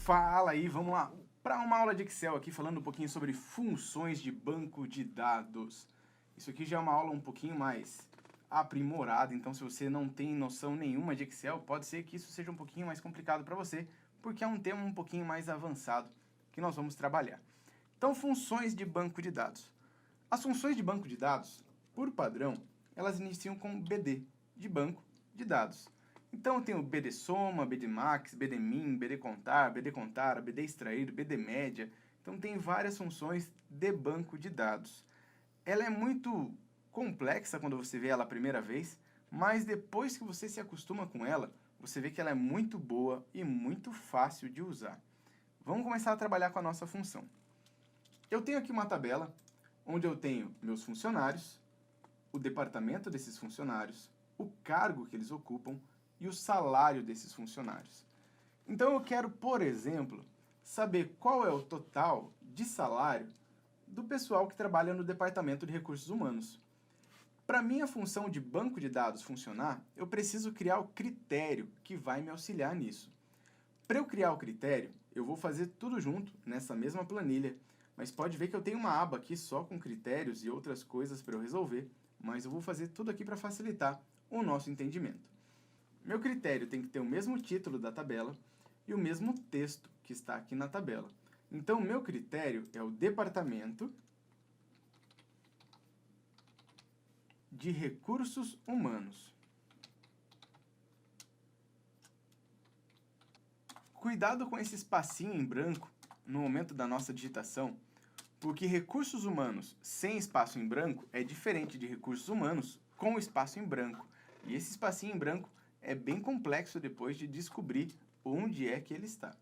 Fala aí, vamos lá para uma aula de Excel aqui falando um pouquinho sobre funções de banco de dados. Isso aqui já é uma aula um pouquinho mais aprimorada, então se você não tem noção nenhuma de Excel, pode ser que isso seja um pouquinho mais complicado para você, porque é um tema um pouquinho mais avançado que nós vamos trabalhar. Então, funções de banco de dados. As funções de banco de dados, por padrão, elas iniciam com BD, de banco de dados. Então, eu tenho BD soma, BD max, BD min, BD contar, BD contar, BD extrair, BD média. Então, tem várias funções de banco de dados. Ela é muito complexa quando você vê ela a primeira vez, mas depois que você se acostuma com ela, você vê que ela é muito boa e muito fácil de usar. Vamos começar a trabalhar com a nossa função. Eu tenho aqui uma tabela onde eu tenho meus funcionários, o departamento desses funcionários, o cargo que eles ocupam e o salário desses funcionários. Então eu quero, por exemplo, saber qual é o total de salário do pessoal que trabalha no departamento de recursos humanos. Para minha função de banco de dados funcionar, eu preciso criar o critério que vai me auxiliar nisso. Para eu criar o critério, eu vou fazer tudo junto nessa mesma planilha, mas pode ver que eu tenho uma aba aqui só com critérios e outras coisas para eu resolver, mas eu vou fazer tudo aqui para facilitar o nosso entendimento. Meu critério tem que ter o mesmo título da tabela e o mesmo texto que está aqui na tabela. Então, o meu critério é o Departamento de Recursos Humanos. Cuidado com esse espacinho em branco no momento da nossa digitação, porque recursos humanos sem espaço em branco é diferente de recursos humanos com espaço em branco. E esse espacinho em branco é bem complexo depois de descobrir onde é que ele está.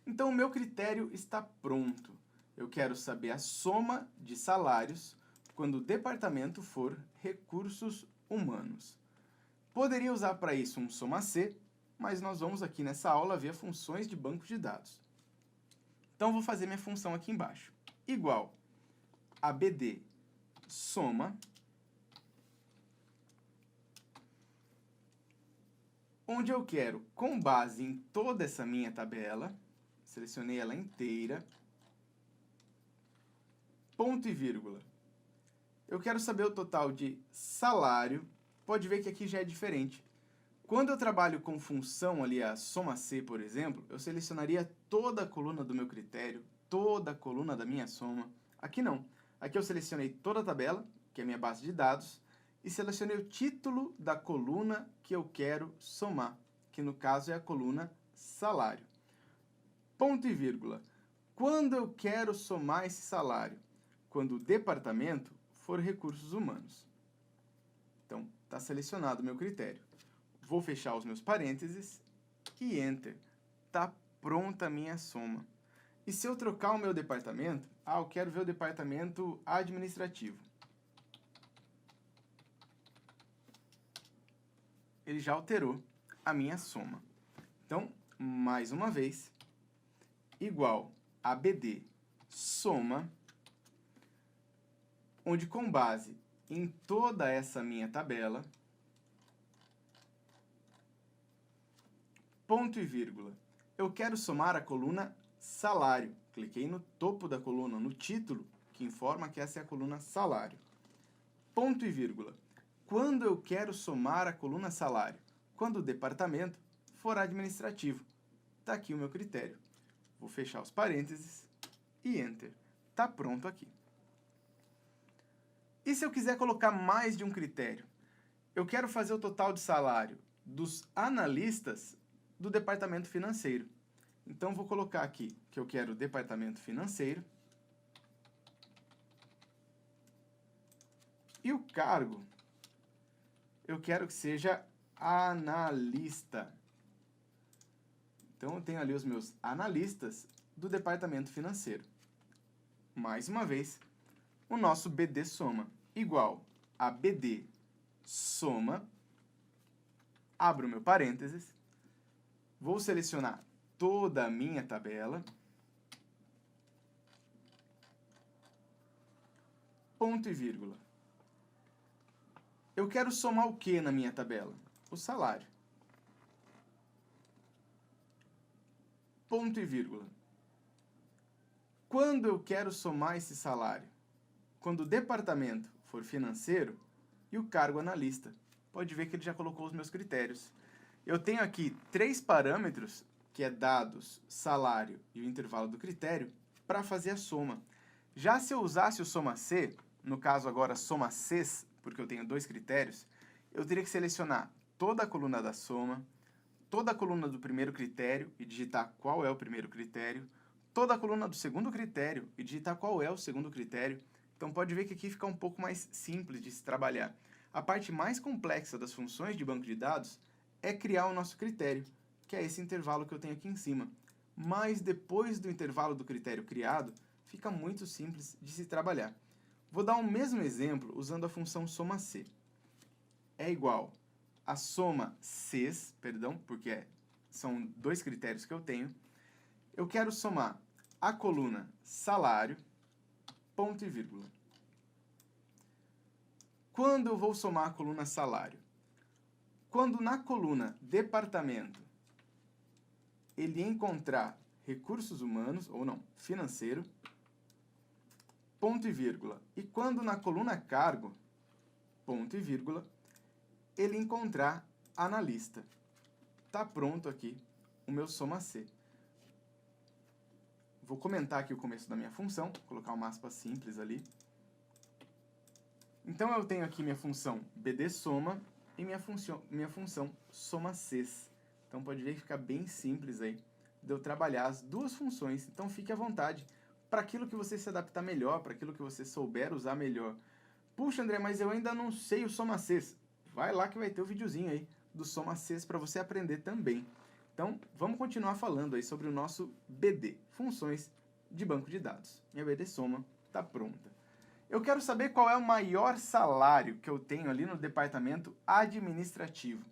Então, o meu critério está pronto. Eu quero saber a soma de salários quando o departamento for recursos humanos. Poderia usar para isso um soma C, mas nós vamos aqui nessa aula ver funções de banco de dados. Então, vou fazer minha função aqui embaixo. Igual a BD soma, onde eu quero, com base em toda essa minha tabela, selecionei ela inteira, ponto e vírgula. Eu quero saber o total de salário, pode ver que aqui já é diferente. Quando eu trabalho com função ali, a soma C, por exemplo, eu selecionaria toda a coluna do meu critério, toda a coluna da minha soma. Aqui não. Aqui eu selecionei toda a tabela, que é a minha base de dados, e selecionei o título da coluna que eu quero somar, que no caso é a coluna salário. Ponto e vírgula. Quando eu quero somar esse salário? Quando o departamento for recursos humanos. Então, está selecionado o meu critério. Vou fechar os meus parênteses e Enter. Está pronta a minha soma. E se eu trocar o meu departamento? Eu quero ver o departamento administrativo. Ele já alterou a minha soma. Então, mais uma vez, igual a BD soma, onde com base em toda essa minha tabela, ponto e vírgula, eu quero somar a coluna salário. Cliquei no topo da coluna, no título, que informa que essa é a coluna salário. Ponto e vírgula. Quando eu quero somar a coluna salário? Quando o departamento for administrativo. Está aqui o meu critério. Vou fechar os parênteses e Enter. Está pronto aqui. E se eu quiser colocar mais de um critério? Eu quero fazer o total de salário dos analistas do departamento financeiro. Então, vou colocar aqui que eu quero o departamento financeiro. E o cargo, eu quero que seja analista. Então, eu tenho ali os meus analistas do departamento financeiro. Mais uma vez, o nosso BD soma igual a BD soma, abro o meu parênteses, vou selecionar toda a minha tabela, ponto e vírgula. Eu quero somar o que na minha tabela? O salário. ponto e vírgula. Quando eu quero somar esse salário? Quando o departamento for financeiro e o cargo analista. Pode ver que ele já colocou os meus critérios. Eu tenho aqui 3 parâmetros, que é dados, salário e o intervalo do critério, para fazer a soma. Já se eu usasse o soma C, no caso agora soma Cs, porque eu tenho 2 critérios, eu teria que selecionar toda a coluna da soma, toda a coluna do primeiro critério e digitar qual é o primeiro critério, toda a coluna do segundo critério e digitar qual é o segundo critério. Então pode ver que aqui fica um pouco mais simples de se trabalhar. A parte mais complexa das funções de banco de dados é criar o nosso critério, que é esse intervalo que eu tenho aqui em cima. Mas depois do intervalo do critério criado, fica muito simples de se trabalhar. Vou dar o mesmo exemplo usando a função soma C. É igual a soma Cs, porque são 2 critérios que eu tenho. Eu quero somar a coluna salário, ponto e vírgula. Quando eu vou somar a coluna salário? Quando na coluna departamento ele encontrar recursos humanos, ou não, financeiro, ponto e vírgula. E quando na coluna cargo, ponto e vírgula, ele encontrar analista. Tá pronto aqui o meu soma C. Vou comentar aqui o começo da minha função, colocar uma aspa simples ali. Então eu tenho aqui minha função BD soma e minha função soma Cs. Então pode ver que fica bem simples aí de eu trabalhar as 2 funções. Então fique à vontade para aquilo que você se adaptar melhor, para aquilo que você souber usar melhor. Puxa, André, mas eu ainda não sei o soma Cs. Vai lá que vai ter o videozinho aí do soma Cs para você aprender também. Então vamos continuar falando aí sobre o nosso BD, funções de banco de dados. Minha BD soma está pronta. Eu quero saber qual é o maior salário que eu tenho ali no departamento administrativo.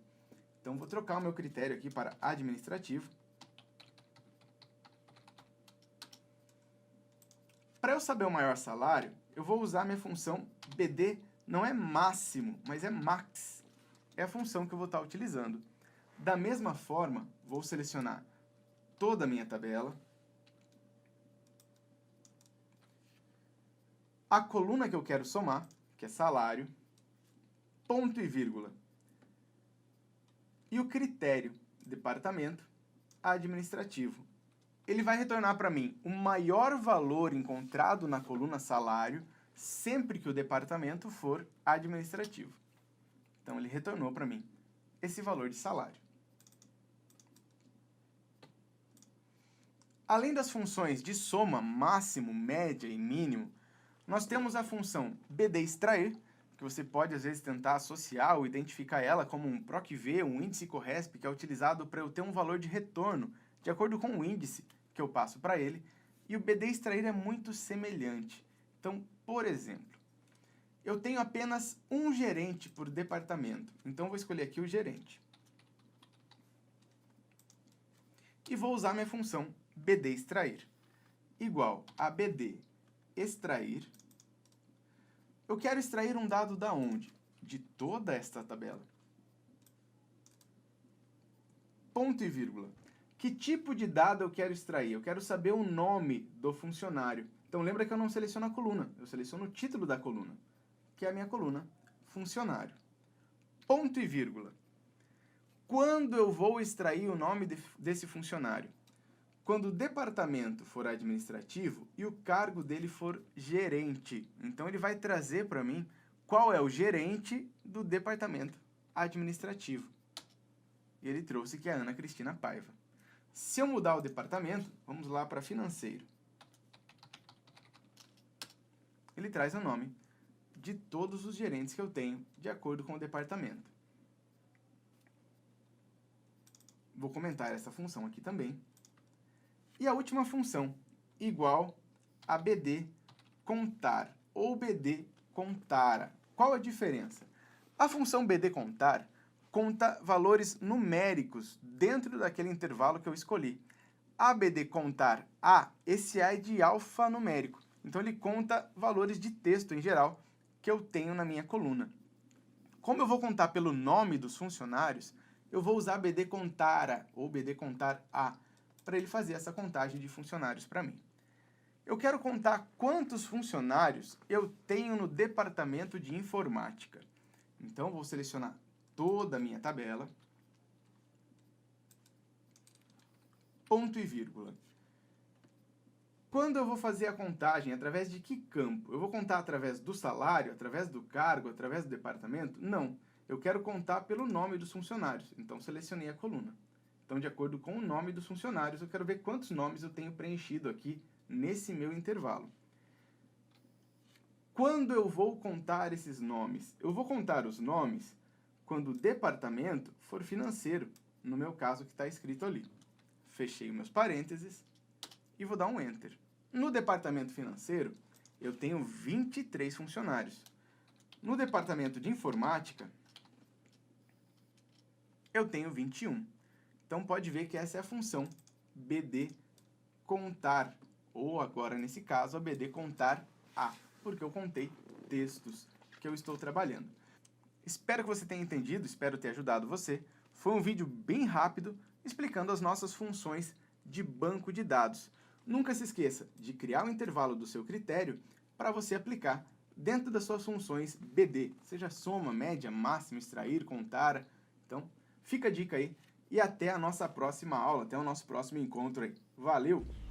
Então, vou trocar o meu critério aqui para administrativo. Para eu saber o maior salário, eu vou usar a minha função BD, não é máximo, mas é max. É a função que eu vou estar utilizando. Da mesma forma, vou selecionar toda a minha tabela. A coluna que eu quero somar, que é salário, ponto e vírgula. E o critério, departamento administrativo. Ele vai retornar para mim o maior valor encontrado na coluna salário, sempre que o departamento for administrativo. Então, ele retornou para mim esse valor de salário. Além das funções de soma, máximo, média e mínimo, nós temos a função BD extrair, que você pode, às vezes, tentar associar ou identificar ela como um PROC-V, um índice CORRESP, que é utilizado para eu ter um valor de retorno, de acordo com o índice que eu passo para ele. E o BD extrair é muito semelhante. Então, por exemplo, eu tenho apenas um gerente por departamento. Então, vou escolher aqui o gerente. E vou usar minha função BD extrair, igual a BD extrair. Eu quero extrair um dado da onde? De toda esta tabela. Ponto e vírgula. Que tipo de dado eu quero extrair? Eu quero saber o nome do funcionário. Então lembra que eu não seleciono a coluna, eu seleciono o título da coluna, que é a minha coluna funcionário. Ponto e vírgula. Quando eu vou extrair o nome desse funcionário? Quando o departamento for administrativo e o cargo dele for gerente. Então, ele vai trazer para mim qual é o gerente do departamento administrativo. E ele trouxe que é a Ana Cristina Paiva. Se eu mudar o departamento, vamos lá para financeiro. Ele traz o nome de todos os gerentes que eu tenho, de acordo com o departamento. Vou comentar essa função aqui também. E a última função, igual a BD contar, ou BD contara. Qual a diferença? A função BD contar conta valores numéricos dentro daquele intervalo que eu escolhi. A BD contar A, esse A é de alfanumérico. Então, ele conta valores de texto em geral que eu tenho na minha coluna. Como eu vou contar pelo nome dos funcionários, eu vou usar BD contara, ou BD contar A, para ele fazer essa contagem de funcionários para mim. Eu quero contar quantos funcionários eu tenho no departamento de informática. Então, vou selecionar toda a minha tabela, ponto e vírgula. Quando eu vou fazer a contagem, através de que campo? Eu vou contar através do salário, através do cargo, através do departamento? Não. Eu quero contar pelo nome dos funcionários. Então, selecionei a coluna. Então, de acordo com o nome dos funcionários, eu quero ver quantos nomes eu tenho preenchido aqui nesse meu intervalo. Quando eu vou contar esses nomes? Eu vou contar os nomes quando o departamento for financeiro, no meu caso que está escrito ali. Fechei meus parênteses e vou dar um Enter. No departamento financeiro, eu tenho 23 funcionários. No departamento de informática, eu tenho 21. Então, pode ver que essa é a função BD contar, ou agora, nesse caso, a BD contar A, porque eu contei textos que eu estou trabalhando. Espero que você tenha entendido, espero ter ajudado você. Foi um vídeo bem rápido, explicando as nossas funções de banco de dados. Nunca se esqueça de criar o intervalo do seu critério para você aplicar dentro das suas funções BD, seja soma, média, máxima, extrair, contar. Então, fica a dica aí e até a nossa próxima aula, até o nosso próximo encontro aí. Valeu!